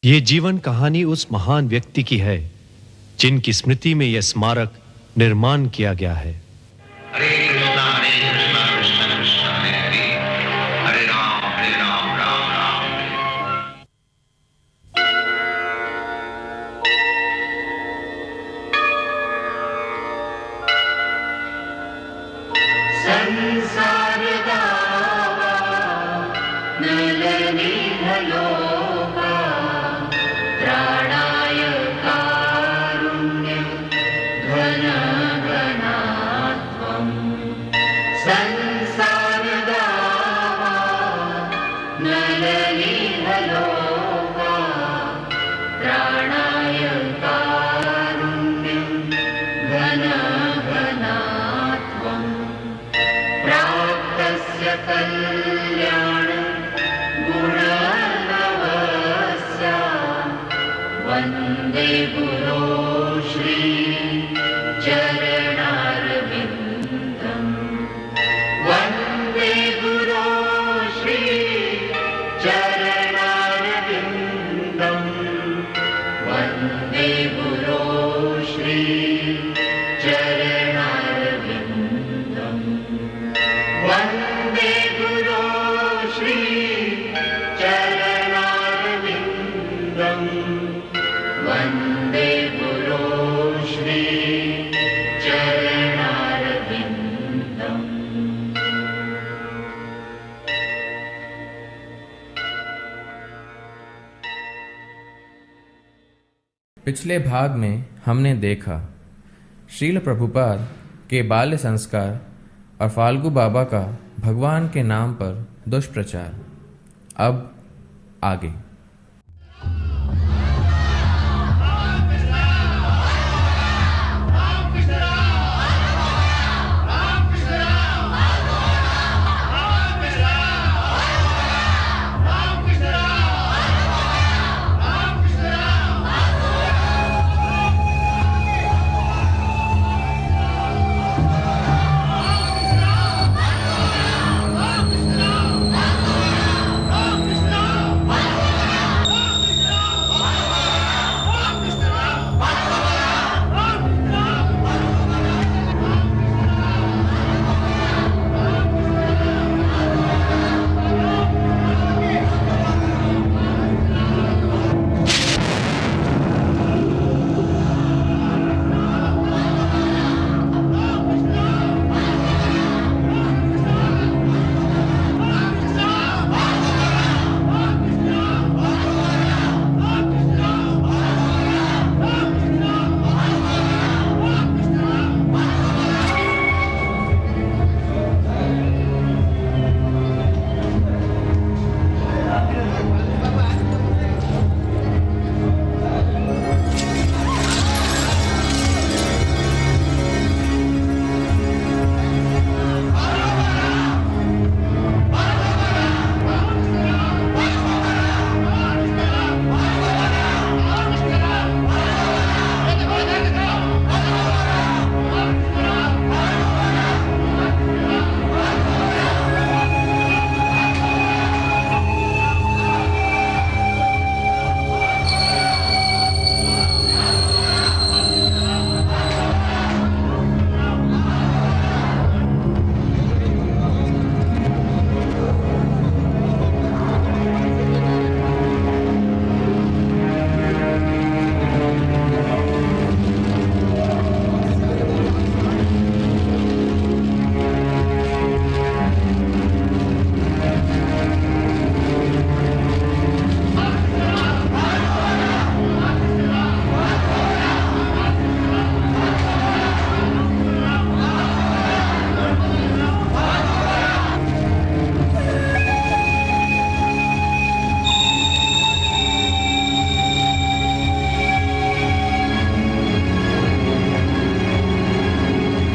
ये जीवन कहानी उस महान व्यक्ति की है जिनकी स्मृति में यह स्मारक निर्माण किया गया है। हरे कृष्णा कृष्ण कृष्ण हरे हरे, हरे राम राम राम हरे। संसार गावा नलनी भलोका, त्राणाय कारुण्यं घन घनात्वम्। संसार गावा नलनी भलोका, त्राणाय कारुण्यं घन घनात्वम्। प्राप्तस्य कल्याण गुणनवस्य, वन्दे गुरो श्री चरणारविन्दम्। वन्दे गुरो श्री चरणारविन्दम्। वन्दे गुरो श्री चरणारविन्दम्। वन्दे गुरो श्री चरणारविन्दम्। वन्दे गुरो श्री चरणारविन्दम्। पिछले भाग में हमने देखा श्रील प्रभुपाद के बाल्य संस्कार और फाल्गु बाबा का भगवान के नाम पर दुष्प्रचार। अब आगे।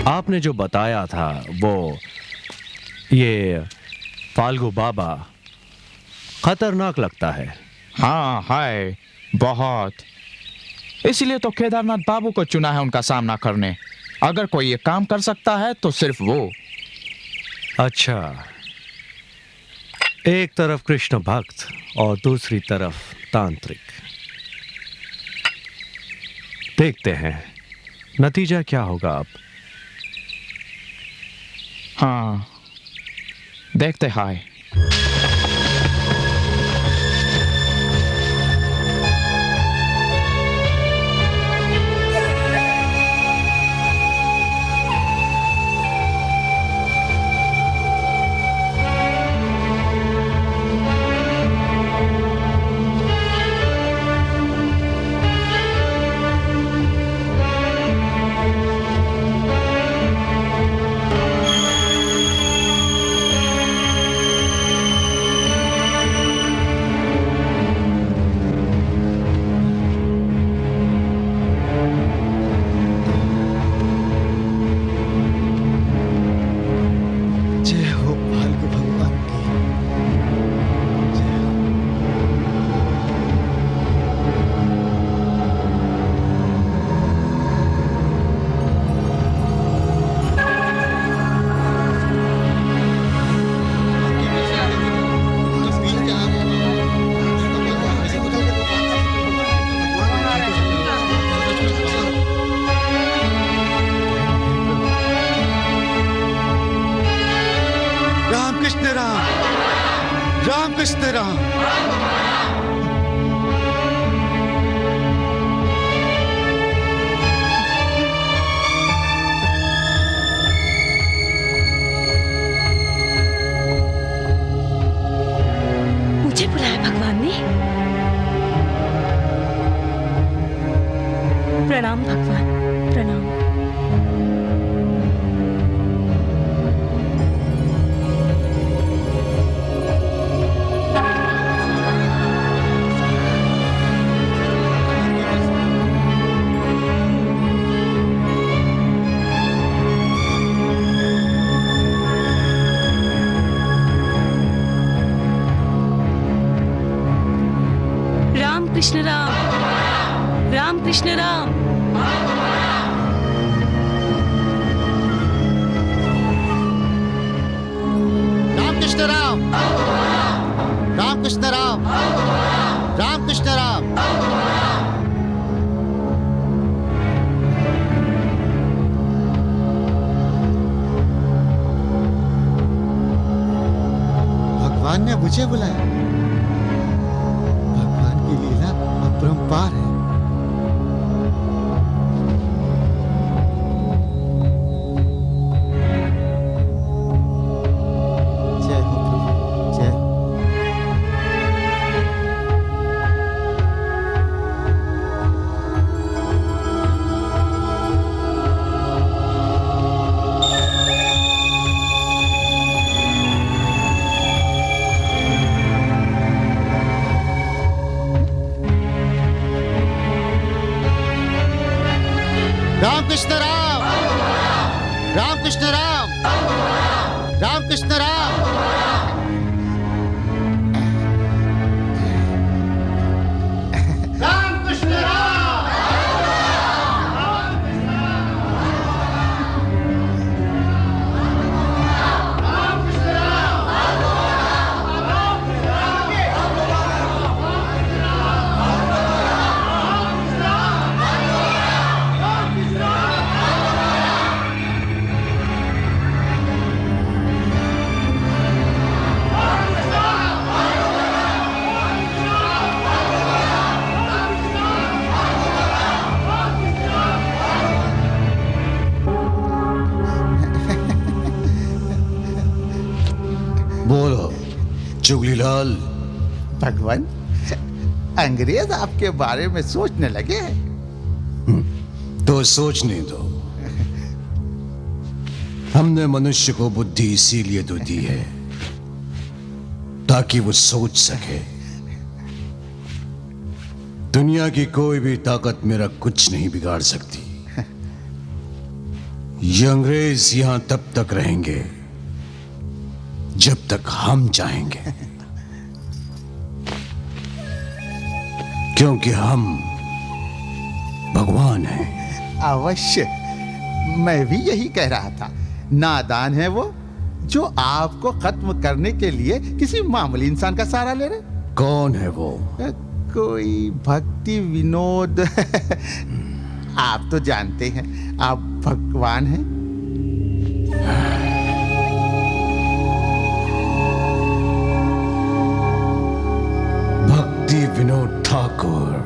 आपने जो बताया था वो ये फाल्गु बाबा खतरनाक लगता है। हाँ है बहुत, इसलिए तो केदारनाथ बाबू को चुना है उनका सामना करने। अगर कोई ये काम कर सकता है तो सिर्फ वो। अच्छा, एक तरफ कृष्ण भक्त और दूसरी तरफ तांत्रिक। देखते हैं नतीजा क्या होगा। अब हाँ, देखते हैं। जय हो फाल्गु भगवान की। जय हो। राम कृष्ण राम, राम कृष्ण राम। मुझे बुलाया भगवान ने। प्रणाम भगवान, प्रणाम। राम कृष्ण राम, राम कृष्ण राम। राम कृष्ण राम, राम कृष्ण राम, राम कृष्ण राम। भगवान ने मुझे बुलाया। भगवान की लीला अपरंपार है। जय हो प्रभु, जय हो। राम कृष्ण राम, राम कृष्ण राम, राम कृष्ण राम। राम कृष्ण राम। बोलो जुगलीलाल। भगवान, अंग्रेज आपके बारे में सोचने लगे। तो सोचने दो। हमने मनुष्य को बुद्धि इसीलिए तो दी है ताकि वो सोच सके। दुनिया की कोई भी ताकत मेरा कुछ नहीं बिगाड़ सकती। ये अंग्रेज यहां तब तक रहेंगे जब तक हम चाहेंगे, क्योंकि हम भगवान हैं। अवश्य, मैं भी यही कह रहा था। नादान है वो जो आपको खत्म करने के लिए किसी मामूली इंसान का सहारा ले रहे। कौन है वो? कोई भक्ति विनोद। आप तो जानते हैं आप भगवान हैं। भक्ति विनोद ठाकुर।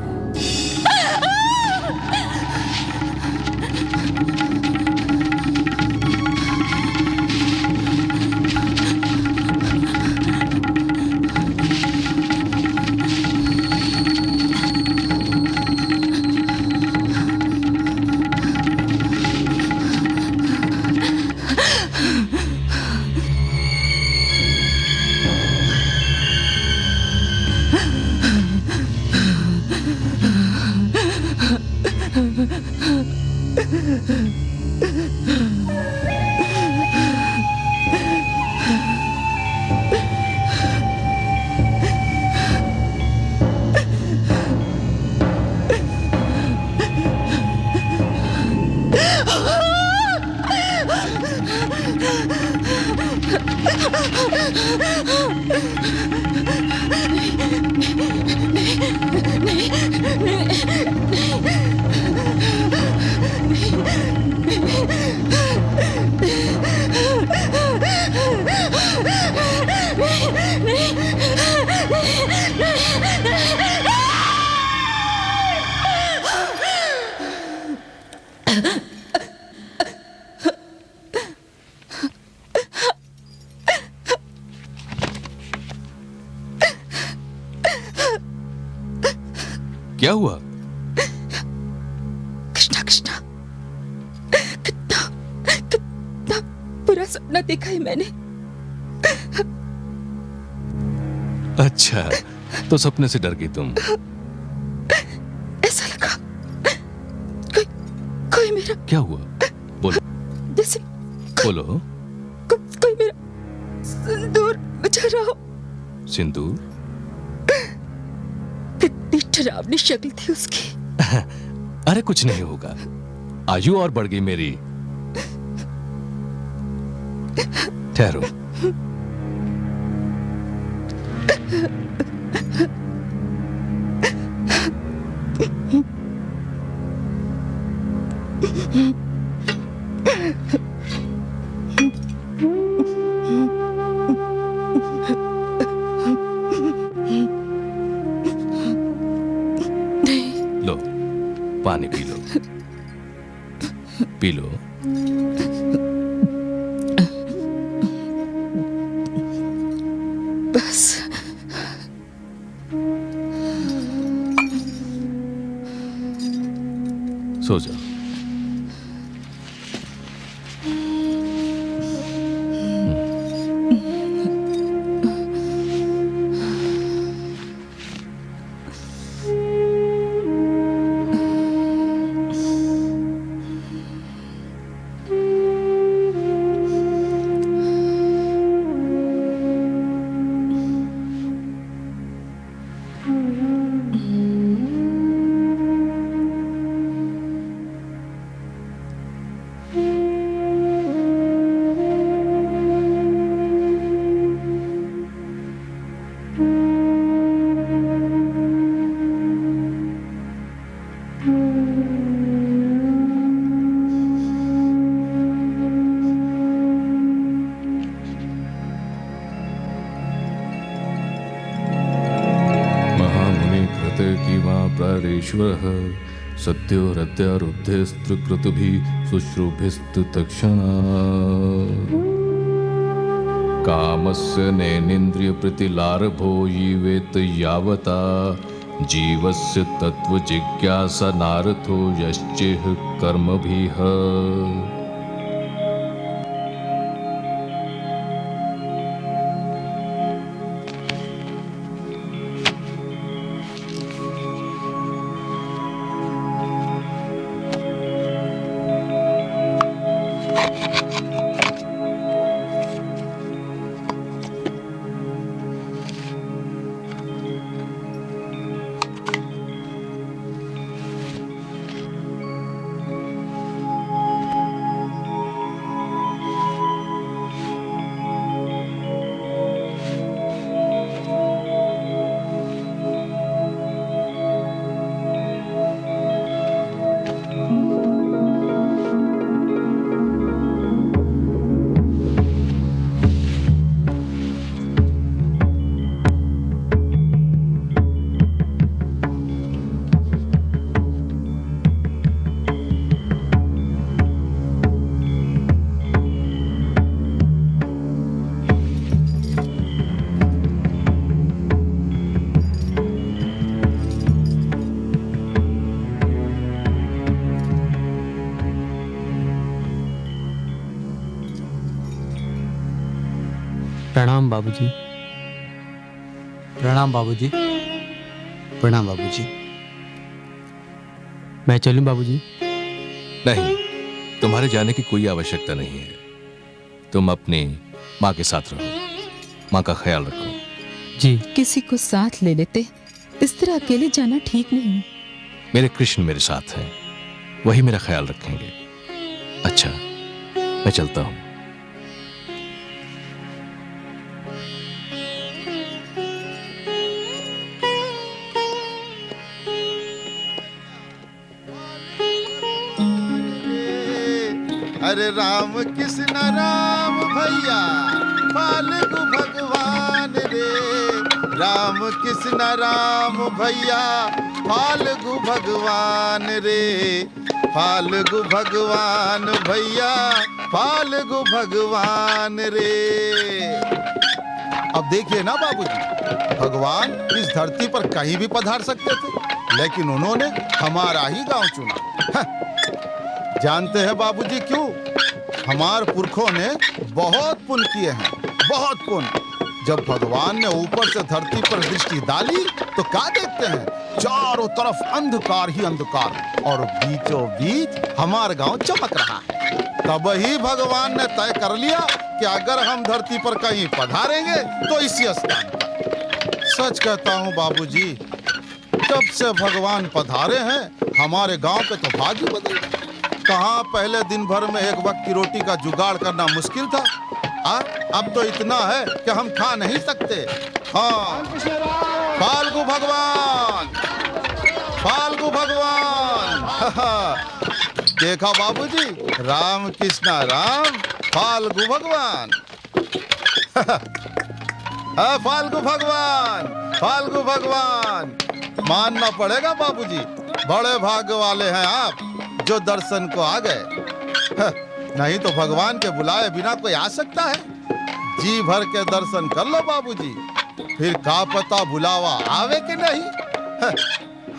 क्या हुआ? कृष्णा कृष्णा, कितना कितना बुरा सपना देखा है मैंने। अच्छा, तो सपने से डर गई तुम? ऐसा लगा कोई कोई मेरा। क्या हुआ? बोलो जैसे बोलो। कोई मेरा सिंदूर बचा रहा हो। सिंदूर? कितनी डरावनी शक्ल थी उसकी। अरे कुछ नहीं होगा, आयु और बढ़ गई मेरी। ठहरो। लो, पानी पी लो, पी लो। बस सो जाओ। प्राणेश्वरः सत्यो हृदयारुद्धस्त्रिकृतुभिः शुश्रूभिस्तु तत्क्षणा कामस्य नैनेन्द्रियप्रीतिलारभो जीवेत यावता जीवस्य तत्त्वजिज्ञासा नारथो यश्चेह कर्मभिः। प्रणाम बाबूजी। प्रणाम बाबूजी। प्रणाम बाबूजी। मैं चलूं बाबूजी? नहीं, तुम्हारे जाने की कोई आवश्यकता नहीं है। तुम अपनी माँ के साथ रहो, माँ का ख्याल रखो। जी। किसी को साथ ले लेते, इस तरह अकेले जाना ठीक नहीं। मेरे कृष्ण मेरे साथ हैं, वही मेरा ख्याल रखेंगे। अच्छा, मैं चलता हूं। अरे राम कृष्ण राम भैया फाल्गु भगवान रे, राम कृष्ण राम भैया फाल्गु भगवान रे, फाल्गु भगवान भैया फाल्गु भगवान रे। अब देखिए ना बाबूजी, भगवान इस धरती पर कहीं भी पधार सकते थे, लेकिन उन्होंने हमारा ही गांव चुना। जानते हैं बाबूजी क्यों? हमारे पुरखों ने बहुत पुण्य किए हैं, बहुत पुण्य। जब भगवान ने ऊपर से धरती पर दृष्टि डाली तो क्या देखते हैं? चारों तरफ अंधकार ही अंधकार, और बीचों बीच हमारा गांव चमक रहा है। तब ही भगवान ने तय कर लिया कि अगर हम धरती पर कहीं पधारेंगे तो इसी स्थान पर। सच कहता हूँ बाबूजी, जब से भगवान पधारे हैं हमारे गांव पे तो भाग्य बदल गया। कहाँ पहले दिन भर में एक वक्त की रोटी का जुगाड़ करना मुश्किल था, अब तो इतना है कि हम खा नहीं सकते। हाँ, फाल्गु भगवान, फाल्गु भगवान। देखा बाबूजी, राम कृष्ण राम फाल्गु भगवान। फाल्गु भगवान, फाल्गु भगवान। मानना पड़ेगा बाबूजी, बड़े भाग्य वाले हैं आप जो दर्शन को आ गए। नहीं तो भगवान के बुलाए बिना कोई आ सकता है? जी भर के दर्शन कर लो बाबूजी, फिर का पता बुलावा आवे कि नहीं।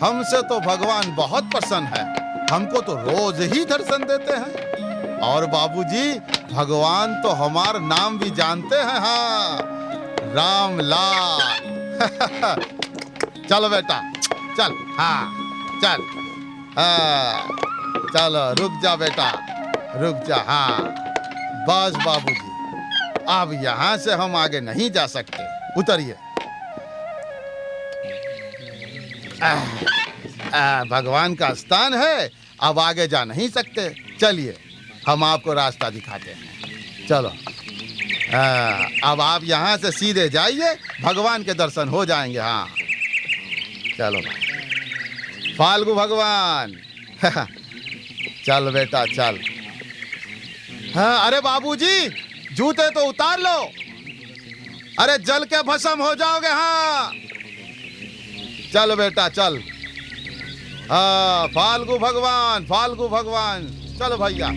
हमसे तो भगवान बहुत प्रसन्न है, हमको तो रोज ही दर्शन देते हैं। और बाबूजी, भगवान तो हमारा नाम भी जानते हैं। हाँ, राम लाल। चलो बेटा, चल। हाँ, चल। चलो, रुक जा बेटा, रुक जा। हाँ, बस बाबूजी, अब यहाँ से हम आगे नहीं जा सकते, उतरिए। भगवान का स्थान है, अब आगे जा नहीं सकते। चलिए, हम आपको रास्ता दिखाते हैं। चलो, अब आप यहाँ से सीधे जाइए, भगवान के दर्शन हो जाएंगे। हाँ, चलो फाल्गु भगवान। चल बेटा, चल। हाँ, अरे बाबूजी, जूते तो उतार लो, अरे जल के भस्म हो जाओगे। हाँ, चल बेटा, चल। हाँ, फाल्गु भगवान, फाल्गु भगवान। चलो भैया।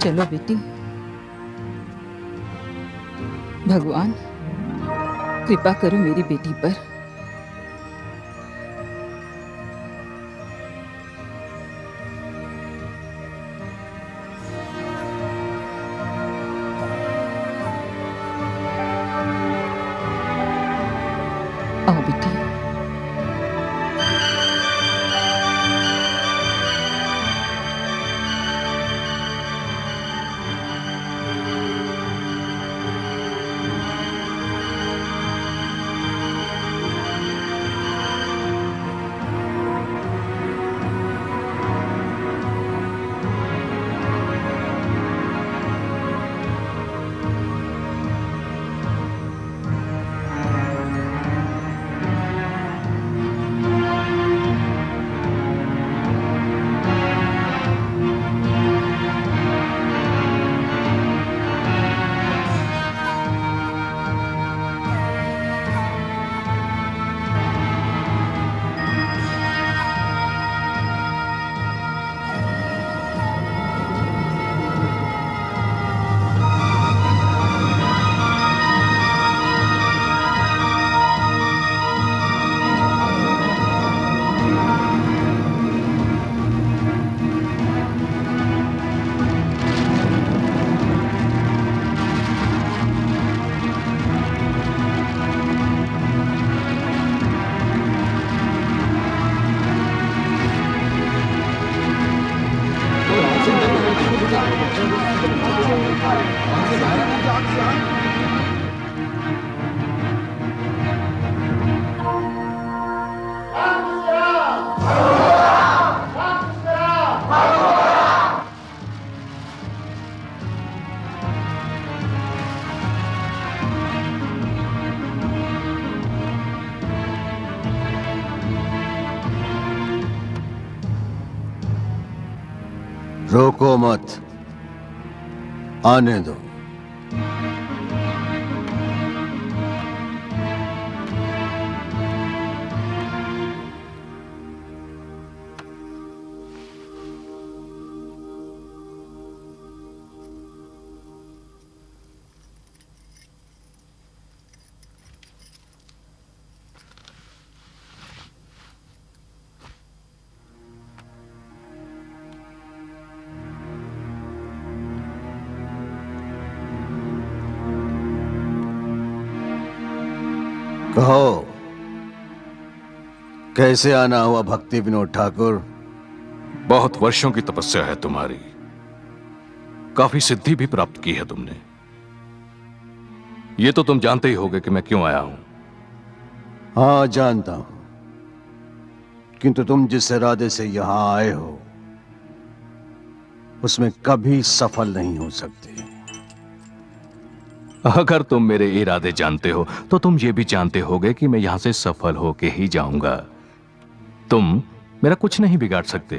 चलो बेटी। भगवान कृपा करो मेरी बेटी पर। आओ बेटी। रोको मत, आने दो। कहो, कैसे आना हुआ भक्ति विनोद ठाकुर? बहुत वर्षों की तपस्या है तुम्हारी, काफी सिद्धि भी प्राप्त की है तुमने। ये तो तुम जानते ही होगे कि मैं क्यों आया हूं। हाँ जानता हूं, किंतु तुम जिस इरादे से यहां आए हो उसमें कभी सफल नहीं हो सकते। अगर तुम मेरे इरादे जानते हो तो तुम ये भी जानते होगे कि मैं यहां से सफल होके ही जाऊंगा। तुम मेरा कुछ नहीं बिगाड़ सकते।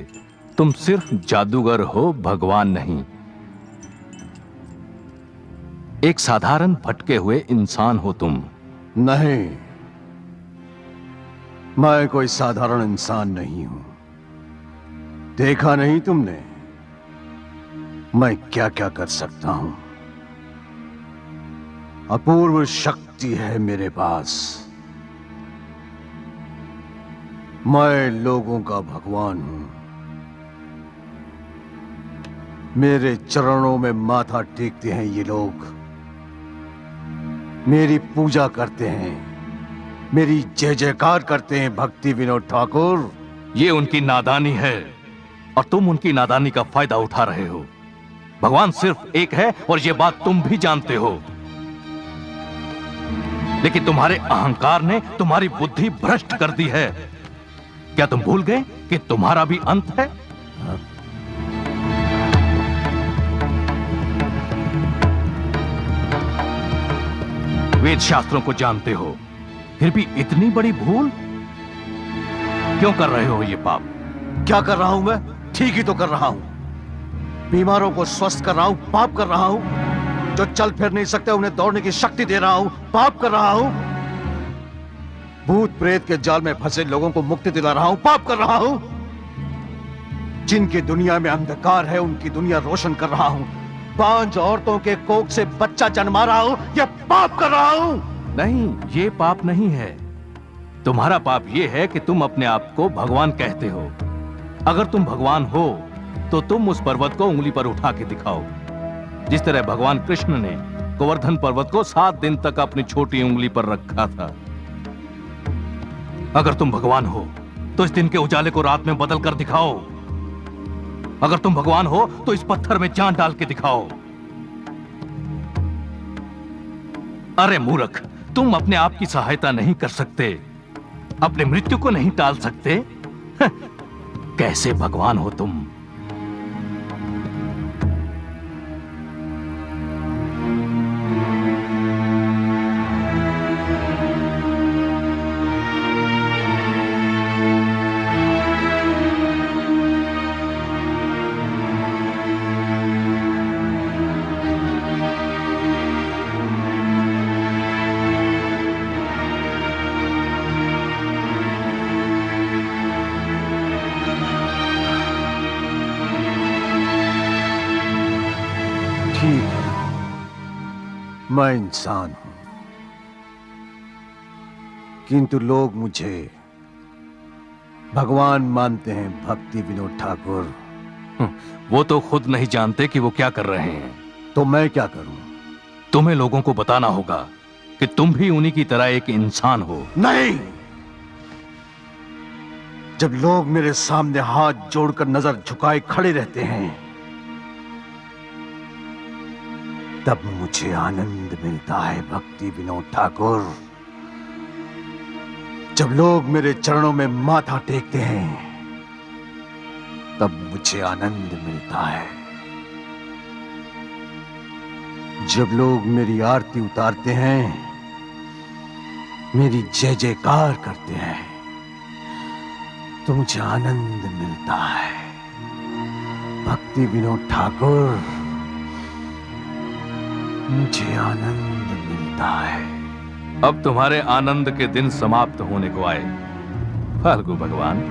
तुम सिर्फ जादूगर हो, भगवान नहीं। एक साधारण भटके हुए इंसान हो तुम। नहीं, मैं कोई साधारण इंसान नहीं हूं। देखा नहीं तुमने मैं क्या क्या कर सकता हूं? अपूर्व शक्ति है मेरे पास। मैं लोगों का भगवान हूं। मेरे चरणों में माथा टेकते हैं ये लोग, मेरी पूजा करते हैं, मेरी जय जयकार करते हैं। भक्ति विनोद ठाकुर, ये उनकी नादानी है और तुम उनकी नादानी का फायदा उठा रहे हो। भगवान सिर्फ एक है और ये बात तुम भी जानते हो, लेकिन तुम्हारे अहंकार ने तुम्हारी बुद्धि भ्रष्ट कर दी है। क्या तुम भूल गए कि तुम्हारा भी अंत है? वेद शास्त्रों को जानते हो, फिर भी इतनी बड़ी भूल क्यों कर रहे हो ये पाप? क्या कर रहा हूं मैं? ठीक ही तो कर रहा हूं। बीमारों को स्वस्थ कर रहा हूं, पाप कर रहा हूं। जो चल फिर नहीं सकते उन्हें दौड़ने की शक्ति दे रहा हूं, पाप कर रहा हूं। भूत प्रेत के जाल में फंसे लोगों को मुक्ति दिला रहा हूं, पाप कर रहा हूं। जिनकी दुनिया में अंधकार है उनकी दुनिया रोशन कर रहा हूं, बांझ औरतों के कोख से बच्चा जन्मा रहा हूं, यह पाप कर रहा हूं। नहीं, ये पाप नहीं है। तुम्हारा पाप ये है कि तुम अपने आप को भगवान कहते हो। अगर तुम भगवान हो तो तुम उस पर्वत को उंगली पर उठा के दिखाओ, जिस तरह भगवान कृष्ण ने गोवर्धन पर्वत को 7 दिन तक अपनी छोटी उंगली पर रखा था। अगर तुम भगवान हो तो इस दिन के उजाले को रात में बदल कर दिखाओ। अगर तुम भगवान हो तो इस पत्थर में जान डाल के दिखाओ। अरे मूर्ख, तुम अपने आप की सहायता नहीं कर सकते, अपने मृत्यु को नहीं टाल सकते। कैसे भगवान हो तुम? ठीक है, मैं इंसान हूं, किंतु लोग मुझे भगवान मानते हैं। भक्ति विनोद ठाकुर, वो तो खुद नहीं जानते कि वो क्या कर रहे हैं। तो मैं क्या करूं? तुम्हें लोगों को बताना होगा कि तुम भी उन्हीं की तरह एक इंसान हो। नहीं, जब लोग मेरे सामने हाथ जोड़कर नजर झुकाए खड़े रहते हैं, तब मुझे आनंद मिलता है। भक्ति विनोद ठाकुर, जब लोग मेरे चरणों में माथा टेकते हैं, तब मुझे आनंद मिलता है। जब लोग मेरी आरती उतारते हैं, मेरी जय जयकार करते हैं, तो मुझे आनंद मिलता है। भक्ति विनोद ठाकुर, मुझे आनंद मिलता है। अब तुम्हारे आनंद के दिन समाप्त होने को आए फाल्गु भगवान।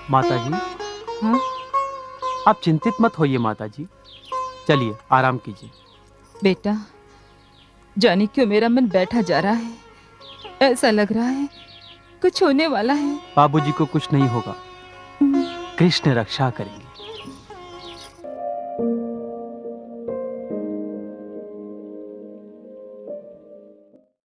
माताजी, आप चिंतित मत होइए माताजी, चलिए आराम कीजिए। बेटा, जाने क्यों मेरा मन बैठा जा रहा है। ऐसा लग रहा है कुछ होने वाला है। बाबूजी को कुछ नहीं होगा, कृष्ण रक्षा करेंगे।